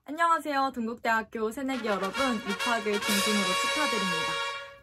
안녕하세요. 동국대학교 새내기 여러분, 입학을 진심으로 축하드립니다.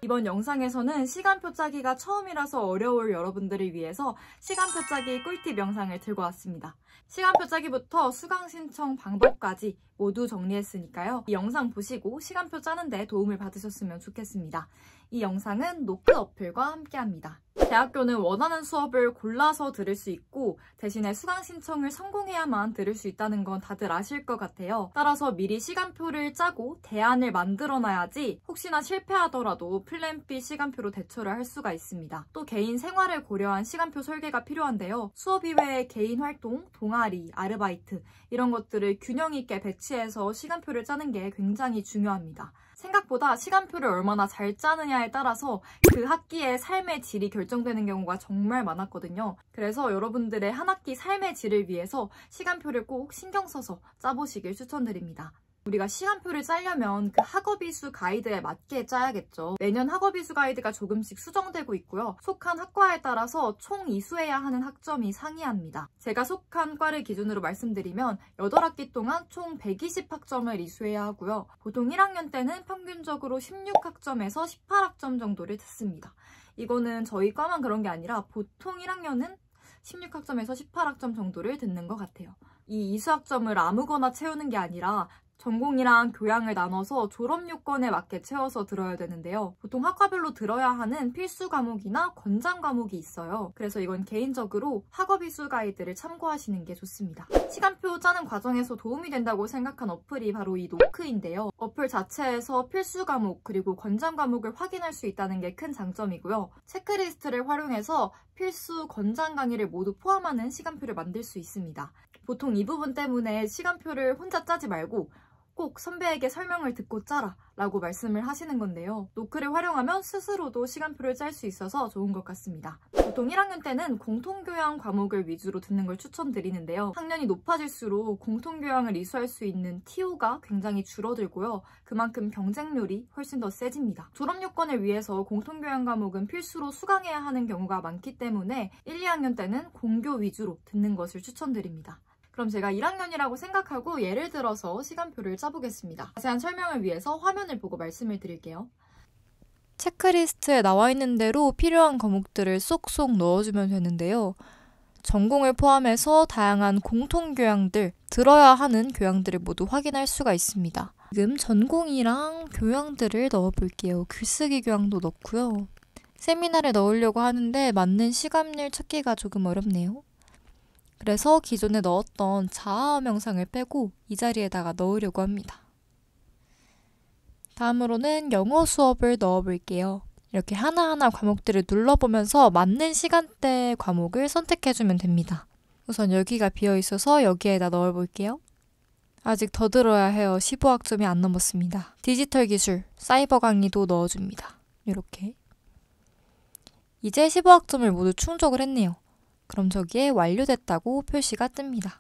이번 영상에서는 시간표 짜기가 처음이라서 어려울 여러분들을 위해서 시간표 짜기 꿀팁 영상을 들고 왔습니다. 시간표 짜기부터 수강 신청 방법까지 모두 정리했으니까요. 이 영상 보시고 시간표 짜는데 도움을 받으셨으면 좋겠습니다. 이 영상은 노크 어플과 함께합니다. 대학교는 원하는 수업을 골라서 들을 수 있고 대신에 수강 신청을 성공해야만 들을 수 있다는 건 다들 아실 것 같아요. 따라서 미리 시간표를 짜고 대안을 만들어놔야지 혹시나 실패하더라도 플랜 B 시간표로 대처를 할 수가 있습니다. 또 개인 생활을 고려한 시간표 설계가 필요한데요. 수업 이외의 개인 활동, 동아리, 아르바이트 이런 것들을 균형 있게 배치해서 시간표를 짜는 게 굉장히 중요합니다. 생각보다 시간표를 얼마나 잘 짜느냐에 따라서 그 학기의 삶의 질이 결정되는 경우가 정말 많았거든요. 그래서 여러분들의 한 학기 삶의 질을 위해서 시간표를 꼭 신경 써서 짜보시길 추천드립니다. 우리가 시간표를 짜려면 그 학업이수 가이드에 맞게 짜야겠죠. 매년 학업이수 가이드가 조금씩 수정되고 있고요. 속한 학과에 따라서 총 이수해야 하는 학점이 상이합니다. 제가 속한 과를 기준으로 말씀드리면 8학기 동안 총 120학점을 이수해야 하고요. 보통 1학년 때는 평균적으로 16학점에서 18학점 정도를 듣습니다. 이거는 저희 과만 그런 게 아니라 보통 1학년은 16학점에서 18학점 정도를 듣는 것 같아요. 이 이수학점을 아무거나 채우는 게 아니라 전공이랑 교양을 나눠서 졸업 요건에 맞게 채워서 들어야 되는데요. 보통 학과별로 들어야 하는 필수 과목이나 권장 과목이 있어요. 그래서 이건 개인적으로 학업이수 가이드를 참고하시는 게 좋습니다. 시간표 짜는 과정에서 도움이 된다고 생각한 어플이 바로 이 노크인데요. 어플 자체에서 필수 과목 그리고 권장 과목을 확인할 수 있다는 게 큰 장점이고요. 체크리스트를 활용해서 필수, 권장 강의를 모두 포함하는 시간표를 만들 수 있습니다. 보통 이 부분 때문에 시간표를 혼자 짜지 말고 꼭 선배에게 설명을 듣고 짜라 라고 말씀을 하시는 건데요. 노크를 활용하면 스스로도 시간표를 짤 수 있어서 좋은 것 같습니다. 보통 1학년 때는 공통교양 과목을 위주로 듣는 걸 추천드리는데요. 학년이 높아질수록 공통교양을 이수할 수 있는 TO가 굉장히 줄어들고요. 그만큼 경쟁률이 훨씬 더 세집니다. 졸업 요건을 위해서 공통교양 과목은 필수로 수강해야 하는 경우가 많기 때문에 1, 2학년 때는 공교 위주로 듣는 것을 추천드립니다. 그럼 제가 1학년이라고 생각하고 예를 들어서 시간표를 짜보겠습니다. 자세한 설명을 위해서 화면을 보고 말씀을 드릴게요. 체크리스트에 나와 있는 대로 필요한 과목들을 쏙쏙 넣어주면 되는데요. 전공을 포함해서 다양한 공통교양들, 들어야 하는 교양들을 모두 확인할 수가 있습니다. 지금 전공이랑 교양들을 넣어볼게요. 글쓰기 교양도 넣고요. 세미나를 넣으려고 하는데 맞는 시간을 찾기가 조금 어렵네요. 그래서 기존에 넣었던 자아 명상을 빼고 이 자리에다가 넣으려고 합니다. 다음으로는 영어 수업을 넣어볼게요. 이렇게 하나하나 과목들을 눌러보면서 맞는 시간대 과목을 선택해주면 됩니다. 우선 여기가 비어있어서 여기에다 넣어볼게요. 아직 더 들어야 해요. 15학점이 안 넘었습니다. 디지털 기술, 사이버 강의도 넣어줍니다. 이렇게. 이제 15학점을 모두 충족을 했네요. 그럼 저기에 완료됐다고 표시가 뜹니다.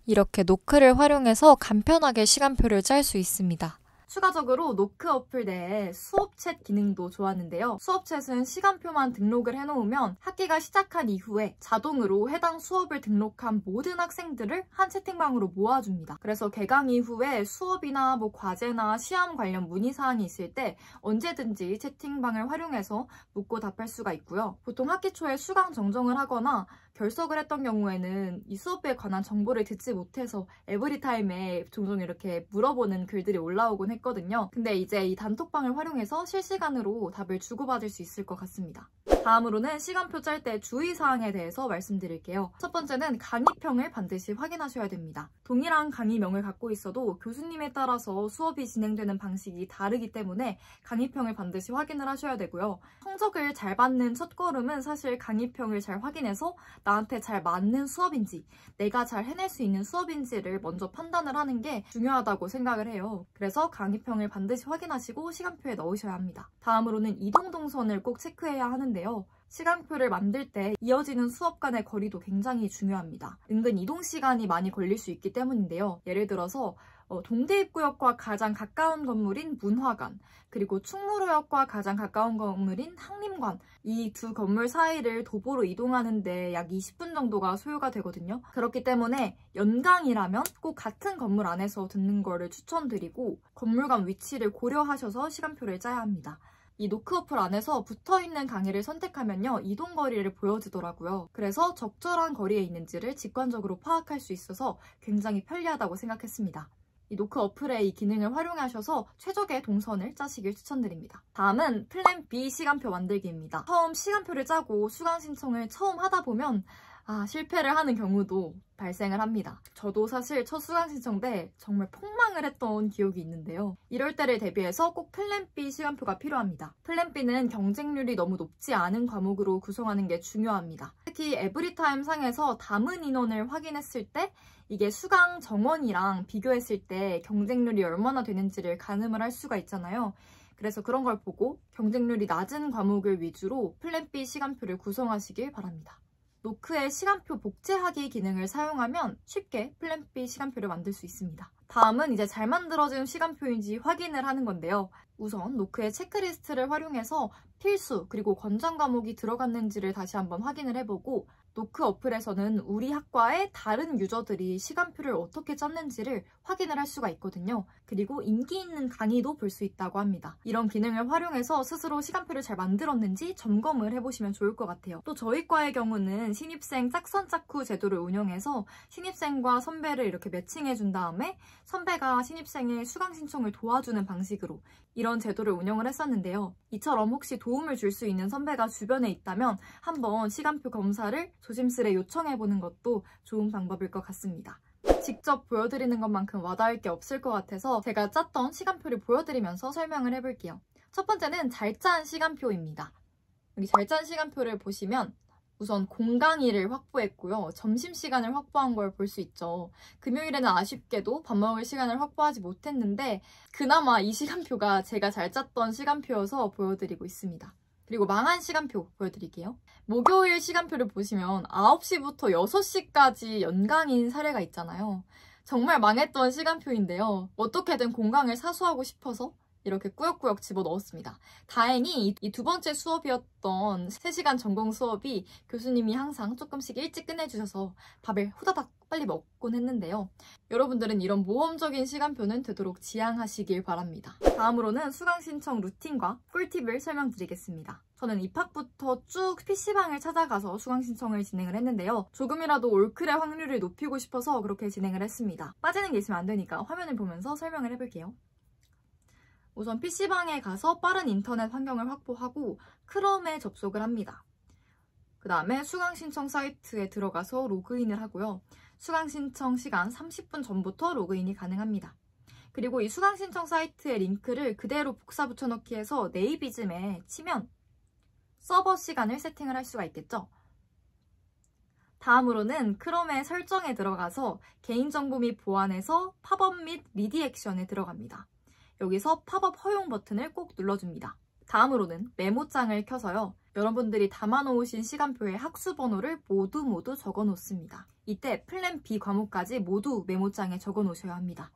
이렇게 노크를 활용해서 간편하게 시간표를 짤 수 있습니다. 추가적으로 노크 어플 내에 수업챗 기능도 좋았는데요. 수업챗은 시간표만 등록을 해놓으면 학기가 시작한 이후에 자동으로 해당 수업을 등록한 모든 학생들을 한 채팅방으로 모아줍니다. 그래서 개강 이후에 수업이나 과제나 시험 관련 문의사항이 있을 때 언제든지 채팅방을 활용해서 묻고 답할 수가 있고요. 보통 학기 초에 수강 정정을 하거나 결석을 했던 경우에는 이 수업에 관한 정보를 듣지 못해서 에브리타임에 종종 이렇게 물어보는 글들이 올라오곤 했거든요. 근데 이제 이 단톡방을 활용해서 실시간으로 답을 주고받을 수 있을 것 같습니다. 다음으로는 시간표 짤 때 주의사항에 대해서 말씀드릴게요. 첫 번째는 강의평을 반드시 확인하셔야 됩니다. 동일한 강의명을 갖고 있어도 교수님에 따라서 수업이 진행되는 방식이 다르기 때문에 강의평을 반드시 확인을 하셔야 되고요. 성적을 잘 받는 첫걸음은 사실 강의평을 잘 확인해서 나한테 잘 맞는 수업인지, 내가 잘 해낼 수 있는 수업인지를 먼저 판단을 하는 게 중요하다고 생각을 해요. 그래서 강의평을 반드시 확인하시고 시간표에 넣으셔야 합니다. 다음으로는 이동 동선을 꼭 체크해야 하는데요. 시간표를 만들 때 이어지는 수업 간의 거리도 굉장히 중요합니다. 은근 이동 시간이 많이 걸릴 수 있기 때문인데요. 예를 들어서 동대입구역과 가장 가까운 건물인 문화관, 그리고 충무로역과 가장 가까운 건물인 한림관, 이 두 건물 사이를 도보로 이동하는데 약 20분 정도가 소요가 되거든요. 그렇기 때문에 연강이라면 꼭 같은 건물 안에서 듣는 거를 추천드리고 건물 간 위치를 고려하셔서 시간표를 짜야 합니다. 이 노크 어플 안에서 붙어있는 강의를 선택하면요, 이동 거리를 보여주더라고요. 그래서 적절한 거리에 있는지를 직관적으로 파악할 수 있어서 굉장히 편리하다고 생각했습니다. 이 노크 어플의 이 기능을 활용하셔서 최적의 동선을 짜시길 추천드립니다. 다음은 플랜 B 시간표 만들기입니다. 처음 시간표를 짜고 수강 신청을 처음 하다 보면 실패를 하는 경우도 발생을 합니다. 저도 사실 첫 수강 신청 때 정말 폭망을 했던 기억이 있는데요. 이럴 때를 대비해서 꼭 플랜 B 시간표가 필요합니다. 플랜 B는 경쟁률이 너무 높지 않은 과목으로 구성하는 게 중요합니다. 특히 에브리타임 상에서 담은 인원을 확인했을 때 이게 수강 정원이랑 비교했을 때 경쟁률이 얼마나 되는지를 가늠을 할 수가 있잖아요. 그래서 그런 걸 보고 경쟁률이 낮은 과목을 위주로 플랜 B 시간표를 구성하시길 바랍니다. 노크의 시간표 복제하기 기능을 사용하면 쉽게 플랜 B 시간표를 만들 수 있습니다. 다음은 이제 잘 만들어진 시간표인지 확인을 하는 건데요. 우선 노크의 체크리스트를 활용해서 필수 그리고 권장 과목이 들어갔는지를 다시 한번 확인을 해보고 노크 어플에서는 우리 학과의 다른 유저들이 시간표를 어떻게 짰는지를 확인을 할 수가 있거든요. 그리고 인기 있는 강의도 볼 수 있다고 합니다. 이런 기능을 활용해서 스스로 시간표를 잘 만들었는지 점검을 해보시면 좋을 것 같아요. 또 저희 과의 경우는 신입생 짝선 짝후 제도를 운영해서 신입생과 선배를 이렇게 매칭해준 다음에 선배가 신입생의 수강 신청을 도와주는 방식으로 이런 제도를 운영을 했었는데요. 이처럼 혹시 도움을 줄 수 있는 선배가 주변에 있다면 한번 시간표 검사를 조심스레 요청해보는 것도 좋은 방법일 것 같습니다. 직접 보여드리는 것만큼 와닿을 게 없을 것 같아서 제가 짰던 시간표를 보여드리면서 설명을 해볼게요. 첫 번째는 잘 짠 시간표입니다. 여기 잘 짠 시간표를 보시면 우선 공강의를 확보했고요. 점심시간을 확보한 걸 볼 수 있죠. 금요일에는 아쉽게도 밥 먹을 시간을 확보하지 못했는데 그나마 이 시간표가 제가 잘 짰던 시간표여서 보여드리고 있습니다. 그리고 망한 시간표 보여드릴게요. 목요일 시간표를 보시면 9시부터 6시까지 연강인 사례가 있잖아요. 정말 망했던 시간표인데요. 어떻게든 공강을 사수하고 싶어서 이렇게 꾸역꾸역 집어넣었습니다. 다행히 이 두 번째 수업이었던 3시간 전공 수업이 교수님이 항상 조금씩 일찍 끝내주셔서 밥을 후다닥 빨리 먹곤 했는데요. 여러분들은 이런 모험적인 시간표는 되도록 지양하시길 바랍니다. 다음으로는 수강 신청 루틴과 꿀팁을 설명드리겠습니다. 저는 입학부터 쭉 PC방을 찾아가서 수강 신청을 진행을 했는데요. 조금이라도 올클의 확률을 높이고 싶어서 그렇게 진행을 했습니다. 빠지는 게 있으면 안 되니까 화면을 보면서 설명을 해볼게요. 우선 PC방에 가서 빠른 인터넷 환경을 확보하고 크롬에 접속을 합니다. 그 다음에 수강 신청 사이트에 들어가서 로그인을 하고요. 수강 신청 시간 30분 전부터 로그인이 가능합니다. 그리고 이 수강 신청 사이트의 링크를 그대로 복사 붙여넣기 해서 네이비즘에 치면 서버 시간을 세팅을 할 수가 있겠죠. 다음으로는 크롬의 설정에 들어가서 개인정보 및 보안에서 팝업 및 리디액션에 들어갑니다. 여기서 팝업 허용 버튼을 꼭 눌러줍니다. 다음으로는 메모장을 켜서요. 여러분들이 담아놓으신 시간표에 학수 번호를 모두 적어 놓습니다. 이때 플랜 B 과목까지 모두 메모장에 적어 놓으셔야 합니다.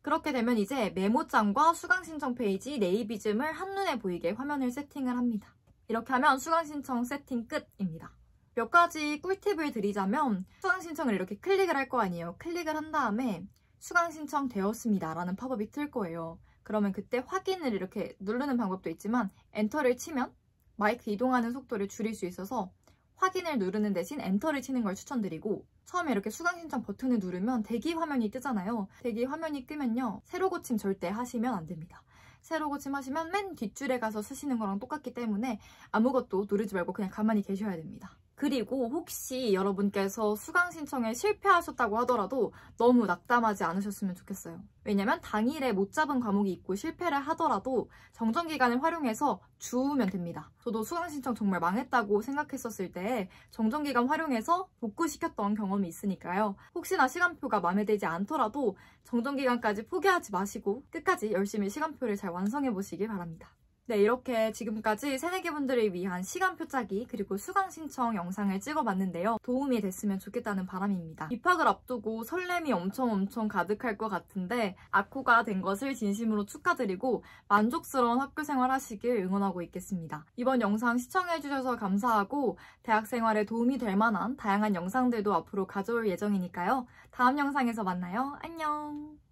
그렇게 되면 이제 메모장과 수강 신청 페이지 네이비즘을 한눈에 보이게 화면을 세팅을 합니다. 이렇게 하면 수강 신청 세팅 끝입니다. 몇 가지 꿀팁을 드리자면 수강 신청을 이렇게 클릭을 할 거 아니에요. 클릭을 한 다음에 수강 신청 되었습니다 라는 팝업이 뜰 거예요. 그러면 그때 확인을 이렇게 누르는 방법도 있지만 엔터를 치면 마이크 이동하는 속도를 줄일 수 있어서 확인을 누르는 대신 엔터를 치는 걸 추천드리고 처음에 이렇게 수강 신청 버튼을 누르면 대기 화면이 뜨잖아요. 대기 화면이 뜨면요. 새로 고침 절대 하시면 안 됩니다. 새로 고침하시면 맨 뒷줄에 가서 쓰시는 거랑 똑같기 때문에 아무것도 누르지 말고 그냥 가만히 계셔야 됩니다. 그리고 혹시 여러분께서 수강 신청에 실패하셨다고 하더라도 너무 낙담하지 않으셨으면 좋겠어요. 왜냐면 당일에 못 잡은 과목이 있고 실패를 하더라도 정정기간을 활용해서 주우면 됩니다. 저도 수강 신청 정말 망했다고 생각했었을 때 정정기간 활용해서 복구시켰던 경험이 있으니까요. 혹시나 시간표가 마음에 들지 않더라도 정정기간까지 포기하지 마시고 끝까지 열심히 시간표를 잘 완성해 보시길 바랍니다. 네, 이렇게 지금까지 새내기분들을 위한 시간표 짜기 그리고 수강 신청 영상을 찍어봤는데요. 도움이 됐으면 좋겠다는 바람입니다. 입학을 앞두고 설렘이 엄청 가득할 것 같은데 아코가 된 것을 진심으로 축하드리고 만족스러운 학교 생활 하시길 응원하고 있겠습니다. 이번 영상 시청해주셔서 감사하고 대학생활에 도움이 될 만한 다양한 영상들도 앞으로 가져올 예정이니까요. 다음 영상에서 만나요. 안녕!